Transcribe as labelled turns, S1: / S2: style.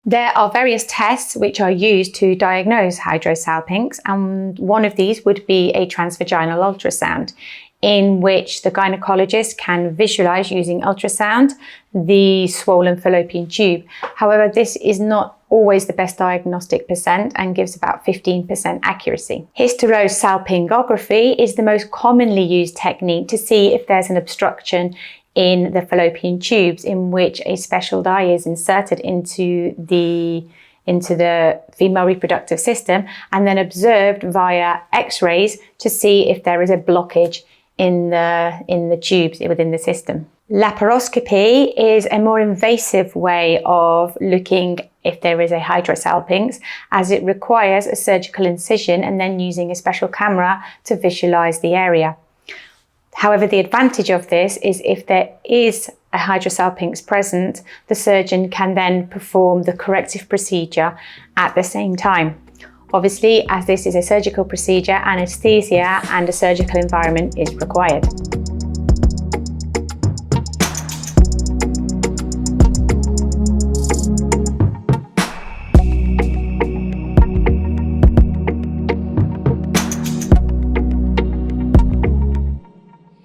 S1: There are various tests which are used to diagnose hydrosalpinx, and one of these would be a transvaginal ultrasound, in which the gynecologist can visualize using ultrasound the swollen fallopian tube. However, this is not always the best diagnostic percent and gives about 15% accuracy. Hysterosalpingography is the most commonly used technique to see if there's an obstruction in the fallopian tubes, in which a special dye is inserted into the female reproductive system and then observed via x-rays to see if there is a blockage in the tubes within the system. Laparoscopy is a more invasive way of looking if there is a hydrosalpinx, as it requires a surgical incision and then using a special camera to visualize the area. However, the advantage of this is if there is a hydrosalpinx present, the surgeon can then perform the corrective procedure at the same time. Obviously, as this is a surgical procedure, anesthesia and a surgical environment is required.